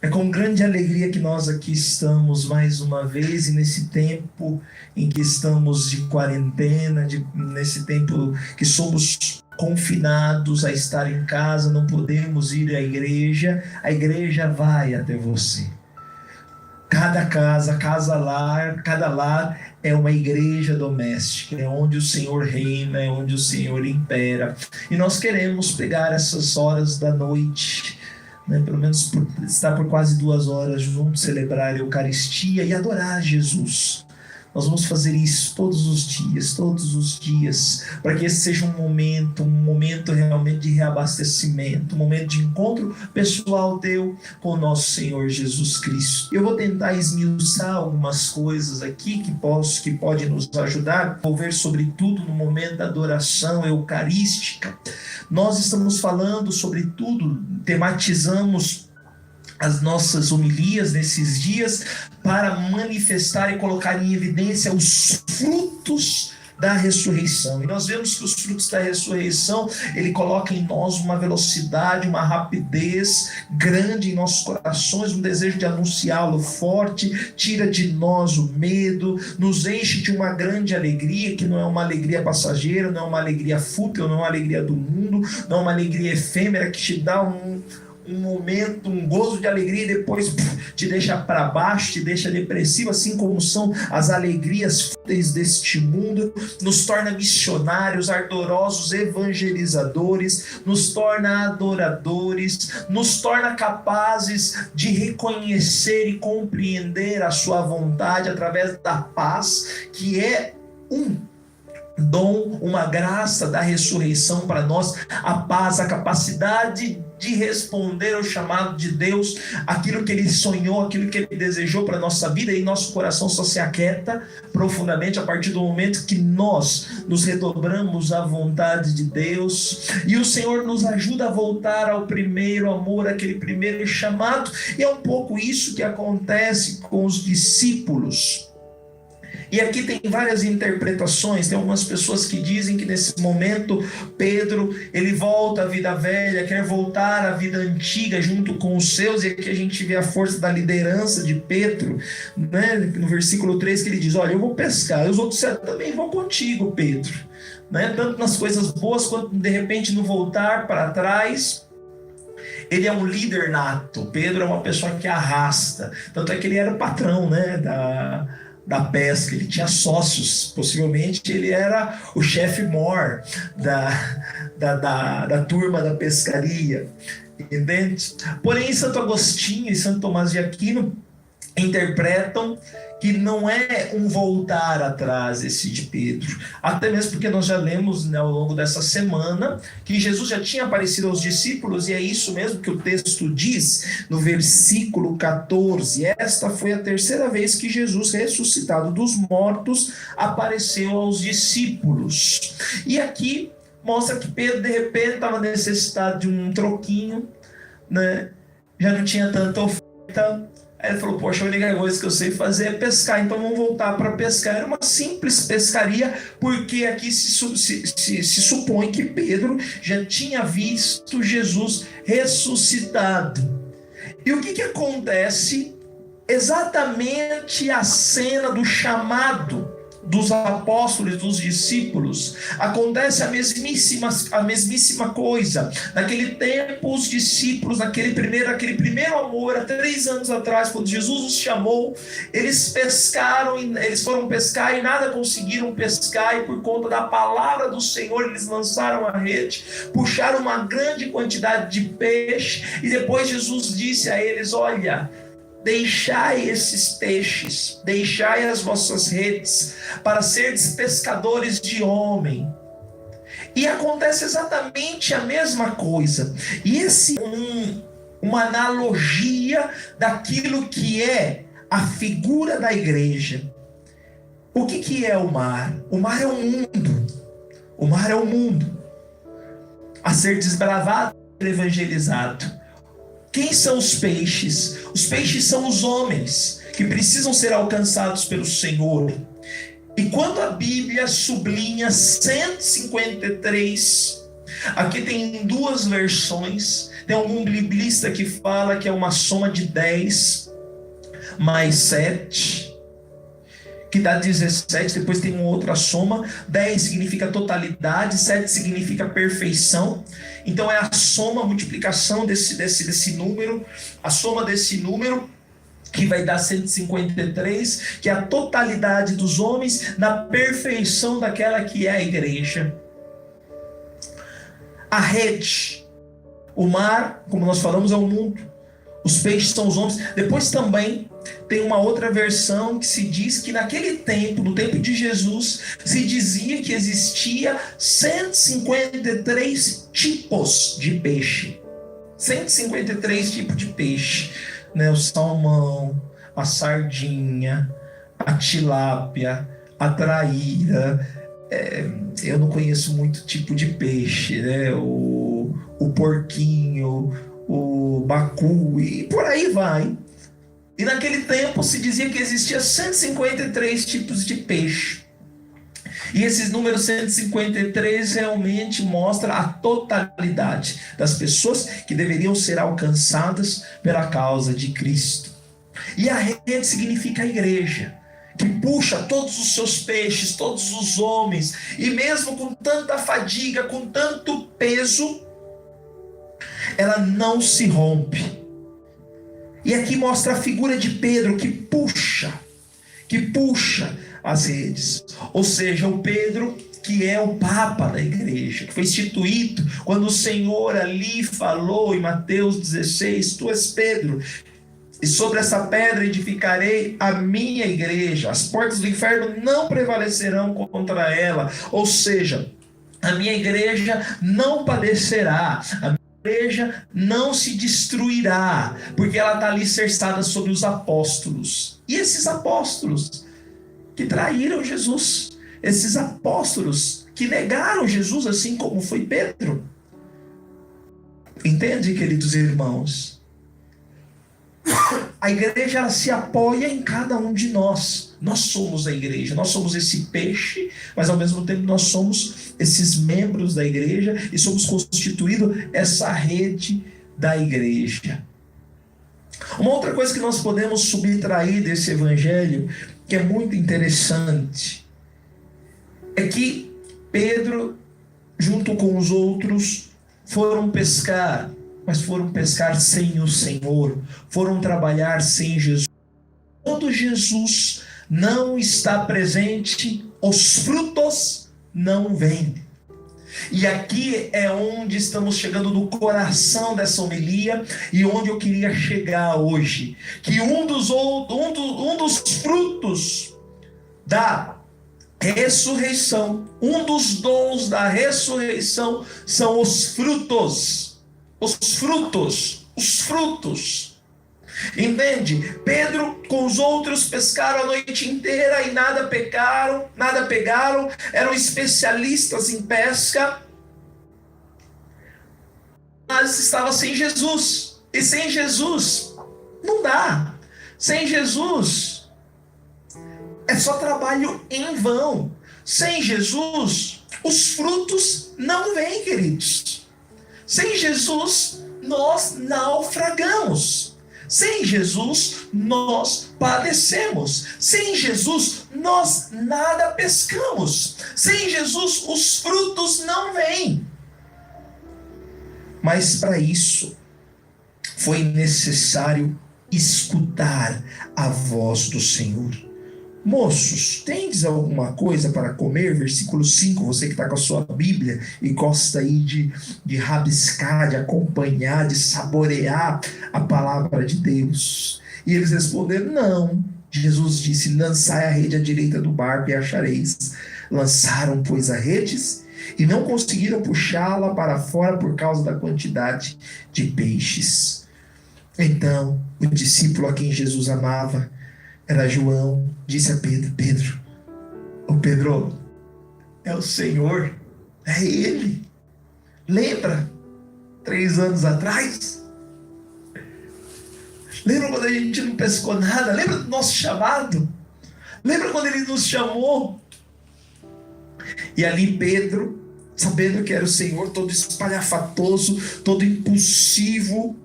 É com grande alegria que nós aqui estamos mais uma vez, e nesse tempo em que estamos de quarentena, nesse tempo que somos confinados a estar em casa, não podemos ir à igreja, a igreja vai até você. Cada casa, cada lar é uma igreja doméstica, é onde o Senhor reina, é onde o Senhor impera. E nós queremos pegar essas horas da noite, pelo menos estar por quase 2 horas juntos, celebrar a Eucaristia e adorar Jesus. Nós vamos fazer isso todos os dias, para que esse seja um momento realmente de reabastecimento, um momento de encontro pessoal teu com o nosso Senhor Jesus Cristo. Eu vou tentar esmiuçar algumas coisas aqui que pode nos ajudar, vou ver sobretudo no momento da adoração eucarística. Nós estamos falando sobretudo, tematizamos as nossas homilias nesses dias para manifestar e colocar em evidência os frutos da ressurreição. E nós vemos que os frutos da ressurreição, ele coloca em nós uma velocidade, uma rapidez grande em nossos corações, um desejo de anunciá-lo forte, tira de nós o medo, nos enche de uma grande alegria, que não é uma alegria passageira, não é uma alegria fútil, não é uma alegria do mundo, não é uma alegria efêmera que te dá um momento, um gozo de alegria e depois te deixa para baixo, te deixa depressivo, assim como são as alegrias fúteis deste mundo. Nos torna missionários, ardorosos evangelizadores, nos torna adoradores, nos torna capazes de reconhecer e compreender a sua vontade através da paz, que é um dom, uma graça da ressurreição para nós, a paz, a capacidade de responder ao chamado de Deus, aquilo que Ele sonhou, aquilo que Ele desejou para a nossa vida, e nosso coração só se aquieta profundamente a partir do momento que nós nos redobramos à vontade de Deus, e o Senhor nos ajuda a voltar ao primeiro amor, aquele primeiro chamado, e é um pouco isso que acontece com os discípulos. E aqui tem várias interpretações. Tem algumas pessoas que dizem que nesse momento Pedro, ele volta à vida velha, quer voltar à vida antiga junto com os seus, e aqui a gente vê a força da liderança de Pedro, né? No versículo 3 que ele diz: olha, eu vou pescar, os outros também vão contigo, Pedro, né? Tanto nas coisas boas quanto de repente no voltar para trás. Ele é um líder nato. Pedro é uma pessoa que arrasta, tanto é que ele era o patrão, né, da pesca, ele tinha sócios, possivelmente ele era o chefe mor da turma da pescaria, entende? Porém, Santo Agostinho e Santo Tomás de Aquino interpretam que não é um voltar atrás esse de Pedro, até mesmo porque nós já lemos, né, ao longo dessa semana, que Jesus já tinha aparecido aos discípulos, e é isso mesmo que o texto diz no versículo 14: esta foi a terceira vez que Jesus, ressuscitado dos mortos, apareceu aos discípulos. E aqui mostra que Pedro de repente estava necessitado de um troquinho, né? Já não tinha tanta oferta. Aí ele falou: poxa, a única coisa que eu sei fazer é pescar, então vamos voltar para pescar. Era uma simples pescaria, porque aqui se supõe que Pedro já tinha visto Jesus ressuscitado. E o que acontece? Exatamente a cena do chamado dos apóstolos, dos discípulos, acontece a mesmíssima coisa. Naquele tempo, os discípulos, aquele primeiro amor, há 3 anos atrás, quando Jesus os chamou, eles foram pescar e nada conseguiram pescar, e por conta da palavra do Senhor, eles lançaram a rede, puxaram uma grande quantidade de peixe, e depois Jesus disse a eles: olha, deixai esses peixes, deixai as vossas redes, para seres pescadores de homem. E acontece exatamente a mesma coisa. E esse uma analogia daquilo que é a figura da igreja. O que é o mar? O mar é o mundo. O mar é o mundo a ser desbravado e evangelizado. Quem são os peixes? Os peixes são os homens que precisam ser alcançados pelo Senhor. E quando a Bíblia sublinha 153, aqui tem 2 versões, Tem algum biblista que fala que é uma soma de 10 mais 7, que dá 17. Depois tem uma outra soma. 10 significa totalidade, 7 significa perfeição. Então é a soma, a multiplicação desse número, a soma desse número, que vai dar 153, que é a totalidade dos homens na perfeição daquela que é a igreja. A rede, o mar, como nós falamos, é o mundo. Os peixes são os homens. Depois também tem uma outra versão que se diz que naquele tempo, no tempo de Jesus, se dizia que existia 153 tipos de peixe. 153 tipos de peixe, né? O salmão, a sardinha, a tilápia, a traíra. Eu não conheço muito tipo de peixe, né? O porquinho, o bacu e por aí vai. E naquele tempo se dizia que existia 153 tipos de peixe. E esses números 153 realmente mostra a totalidade das pessoas que deveriam ser alcançadas pela causa de Cristo. E a rede significa a igreja, que puxa todos os seus peixes, todos os homens, e mesmo com tanta fadiga, com tanto peso, ela não se rompe. E aqui mostra a figura de Pedro que puxa as redes. Ou seja, o Pedro que é o Papa da igreja, que foi instituído quando o Senhor ali falou em Mateus 16, tu és Pedro, e sobre essa pedra edificarei a minha igreja, as portas do inferno não prevalecerão contra ela. Ou seja, a minha igreja não padecerá, a minha igreja não se destruirá, porque ela está alicerçada sobre os apóstolos. E esses apóstolos que traíram Jesus, esses apóstolos que negaram Jesus, assim como foi Pedro. Entende, queridos irmãos? A igreja, ela se apoia em cada um de nós. Nós somos a igreja, nós somos esse peixe, mas ao mesmo tempo nós somos esses membros da igreja e somos constituídos essa rede da igreja. Uma outra coisa que nós podemos subtrair desse evangelho, que é muito interessante, é que Pedro, junto com os outros, foram pescar, mas foram pescar sem o Senhor, foram trabalhar sem Jesus. Quando Jesus não está presente, os frutos não vêm. E aqui é onde estamos chegando no coração dessa homilia e onde eu queria chegar hoje, que um dos frutos da ressurreição, um dos dons da ressurreição são os frutos. Os frutos. Entende? Pedro com os outros pescaram a noite inteira e nada pegaram, eram especialistas em pesca, mas estava sem Jesus. E sem Jesus não dá. Sem Jesus é só trabalho em vão. Sem Jesus os frutos não vêm, queridos. Sem Jesus nós naufragamos. Sem Jesus, nós padecemos. Sem Jesus, nós nada pescamos. Sem Jesus, os frutos não vêm. Mas para isso, foi necessário escutar a voz do Senhor. Moços, tendes alguma coisa para comer? Versículo 5, você que está com a sua Bíblia e gosta aí de rabiscar, de acompanhar, de saborear a palavra de Deus. E eles responderam, não. Jesus disse, lançai a rede à direita do barco e achareis. Lançaram, pois, a redes e não conseguiram puxá-la para fora por causa da quantidade de peixes. Então, o discípulo a quem Jesus amava, era João, disse a Pedro, Pedro, é o Senhor, é Ele. Lembra, 3 anos atrás? Lembra quando a gente não pescou nada? Lembra do nosso chamado? Lembra quando Ele nos chamou? E ali Pedro sabendo que era o Senhor, todo espalhafatoso, todo impulsivo,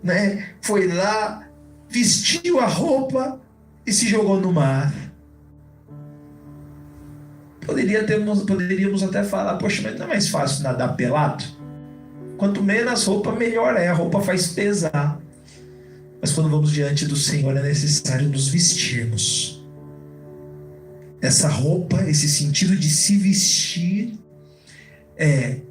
né? Foi lá, vestiu a roupa e se jogou no mar. Poderíamos até falar, poxa, mas não é mais fácil nadar pelado? Quanto menos roupa, melhor é. A roupa faz pesar. Mas quando vamos diante do Senhor, é necessário nos vestirmos. Essa roupa, esse sentido de se vestir, é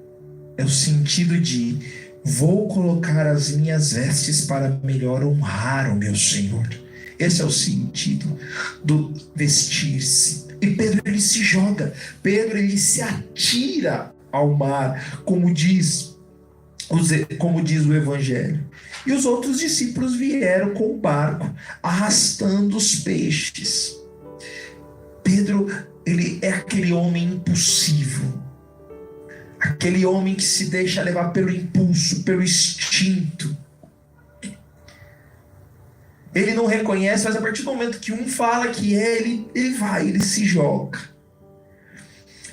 o sentido de vou colocar as minhas vestes para melhor honrar o meu Senhor. Esse é o sentido do vestir-se. E Pedro, ele se joga. Pedro, ele se atira ao mar, como diz o Evangelho. E os outros discípulos vieram com o barco, arrastando os peixes. Pedro, ele é aquele homem impulsivo, aquele homem que se deixa levar pelo impulso, pelo instinto. Ele não reconhece, mas a partir do momento que um fala que é, ele se joga.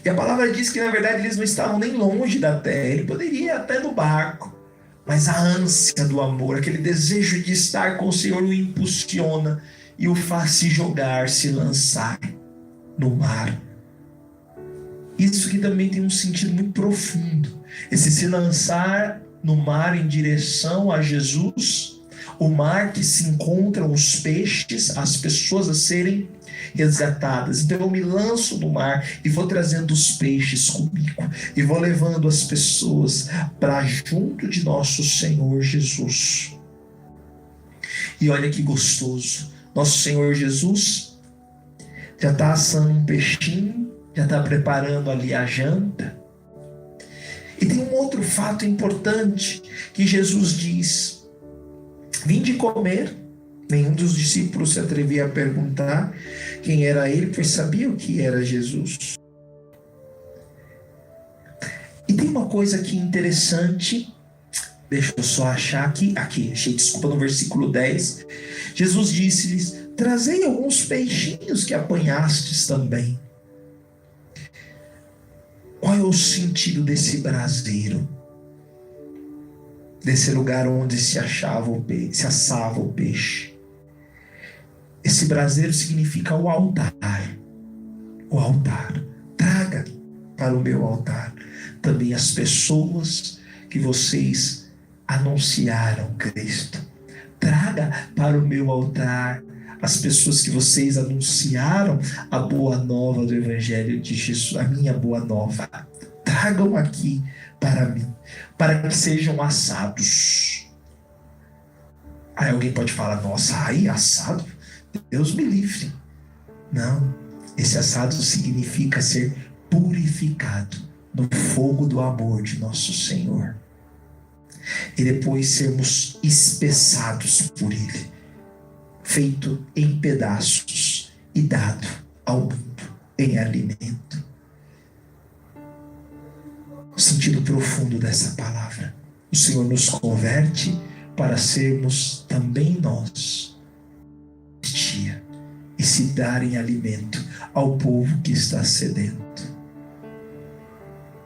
E a palavra diz que na verdade eles não estavam nem longe da terra, ele poderia ir até no barco, mas a ânsia do amor, aquele desejo de estar com o Senhor o impulsiona e o faz se jogar, se lançar no mar. Isso que também tem um sentido muito profundo. Esse se lançar no mar em direção a Jesus, o mar que se encontram os peixes, as pessoas a serem resgatadas. Então eu me lanço no mar e vou trazendo os peixes comigo. E vou levando as pessoas para junto de nosso Senhor Jesus. E olha que gostoso. Nosso Senhor Jesus já está assando um peixinho, já está preparando ali a janta. E tem um outro fato importante que Jesus diz: vinde comer. Nenhum dos discípulos se atrevia a perguntar quem era ele, pois sabia o que era Jesus. E tem uma coisa aqui interessante, deixa eu só achar aqui, achei, desculpa, no versículo 10. Jesus disse-lhes: trazei alguns peixinhos que apanhastes também. Qual é o sentido desse braseiro? Desse lugar onde se assava o peixe. Esse braseiro significa o altar. O altar. Traga para o meu altar também as pessoas que vocês anunciaram Cristo. Traga para o meu altar as pessoas que vocês anunciaram a boa nova do Evangelho de Jesus, a minha boa nova. Tragam aqui para mim, para que sejam assados. Aí alguém pode falar: nossa, aí assado? Deus me livre. Não, esse assado significa ser purificado no fogo do amor de nosso Senhor. E depois sermos espessados por Ele, feito em pedaços e dado ao mundo em alimento. O sentido profundo dessa palavra: o Senhor nos converte para sermos também nós e se darem alimento ao povo que está sedento.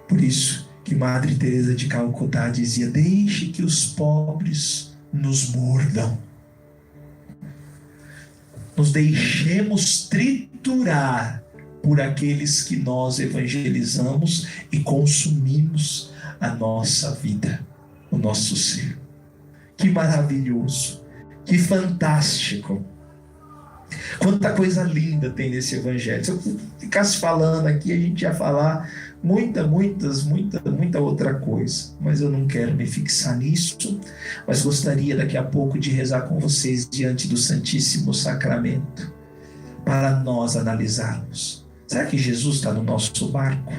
Por isso que Madre Teresa de Calcutá dizia: deixe que os pobres nos mordam. Nos deixemos triturar por aqueles que nós evangelizamos e consumimos a nossa vida, o nosso ser. Que maravilhoso, que fantástico. Quanta coisa linda tem nesse Evangelho. Se eu ficasse falando aqui, a gente ia falar muita outra coisa. Mas eu não quero me fixar nisso. Mas gostaria daqui a pouco de rezar com vocês diante do Santíssimo Sacramento, para nós analisarmos. Será que Jesus está no nosso barco?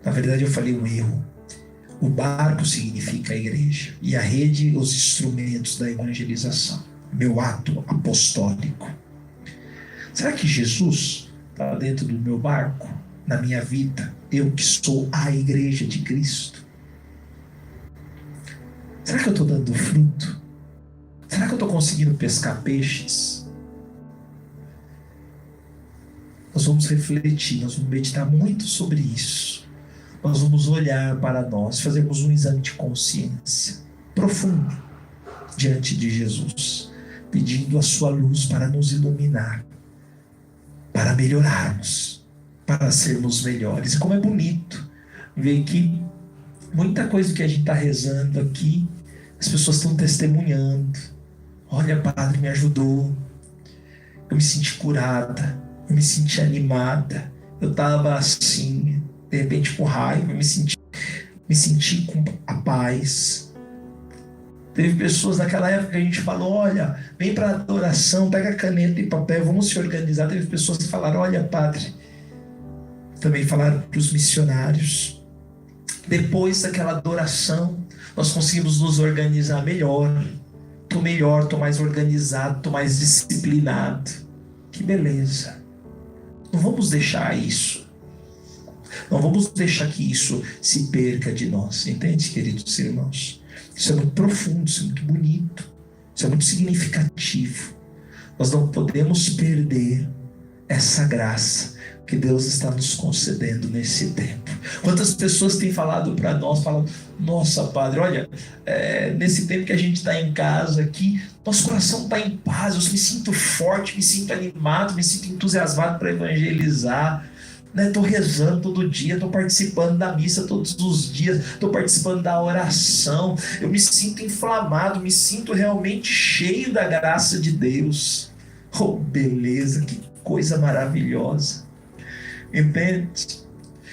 Na verdade, eu falei um erro. O barco significa a igreja e a rede, os instrumentos da evangelização. Meu ato apostólico. Será que Jesus está dentro do meu barco, na minha vida? Eu que sou a igreja de Cristo. Será que eu estou dando fruto? Será que eu estou conseguindo pescar peixes? Nós vamos refletir, nós vamos meditar muito sobre isso. Nós vamos olhar para nós, fazermos um exame de consciência profundo diante de Jesus, pedindo a sua luz para nos iluminar, para melhorarmos, para sermos melhores. E como é bonito ver que muita coisa que a gente está rezando aqui, as pessoas estão testemunhando. Olha, Padre, me ajudou, eu me senti curada, eu me senti animada, eu estava assim, de repente com raiva, eu me senti com a paz. Teve pessoas naquela época que a gente falou, olha, vem para a adoração, pega caneta e papel, vamos se organizar. Teve pessoas que falaram, olha, Padre, também falaram para os missionários. Depois daquela adoração, nós conseguimos nos organizar melhor. Tô mais organizado, tô mais disciplinado. Que beleza. Não vamos deixar isso. Não vamos deixar que isso se perca de nós. Entende, queridos irmãos? Isso é muito profundo, isso é muito bonito. Isso é muito significativo. Nós não podemos perder essa graça que Deus está nos concedendo nesse tempo. Quantas pessoas têm falado para nós, falam, nossa, Padre, olha, nesse tempo que a gente está em casa aqui, nosso coração está em paz, eu me sinto forte, me sinto animado, me sinto entusiasmado para evangelizar. Estou rezando todo dia, estou participando da missa todos os dias, estou participando da oração, eu me sinto inflamado, me sinto realmente cheio da graça de Deus. Oh, beleza, que coisa maravilhosa. Entende?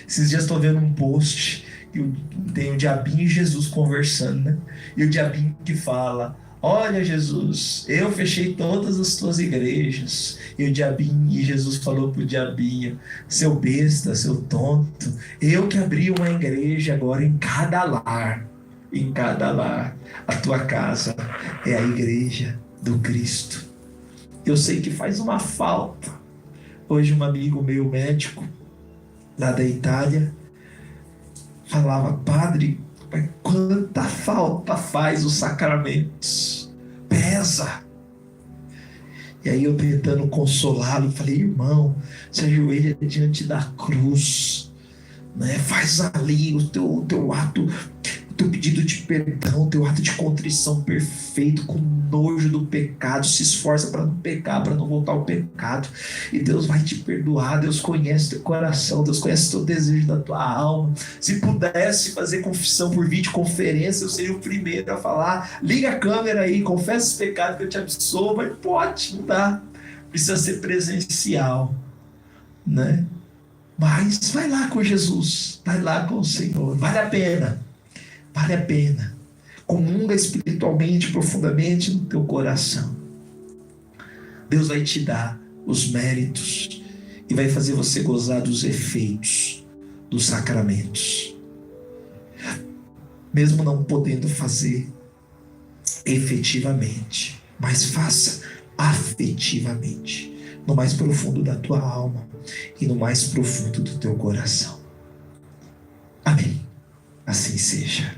Esses dias estou vendo um post que tem o diabinho e Jesus conversando, né? E o diabinho que fala, olha, Jesus, eu fechei todas as tuas igrejas. E o diabinho, e Jesus falou pro diabinho, seu besta, seu tonto, eu que abri uma igreja agora em cada lar. A tua casa é a igreja do Cristo. Eu sei que faz uma falta. Hoje um amigo meu, médico, lá da Itália, falava, Padre, quanta falta faz os sacramentos, pesa. E aí eu tentando consolá-lo, falei, irmão, se ajoelha diante da cruz, né? Faz ali o teu ato, o teu pedido de perdão, o teu ato de contrição perfeito, com nojo do pecado, se esforça para não pecar, para não voltar ao pecado, e Deus vai te perdoar. Deus conhece teu coração, Deus conhece teu desejo da tua alma. Se pudesse fazer confissão por videoconferência, eu seria o primeiro a falar, liga a câmera aí, confessa os pecados que eu te absolvo, mas pode, não dá, precisa ser presencial, né? Mas vai lá com Jesus, vai lá com o Senhor, vale a pena. Comunga espiritualmente, profundamente no teu coração. Deus vai te dar os méritos e vai fazer você gozar dos efeitos dos sacramentos. Mesmo não podendo fazer efetivamente, mas faça afetivamente, no mais profundo da tua alma e no mais profundo do teu coração. Amém. Assim seja.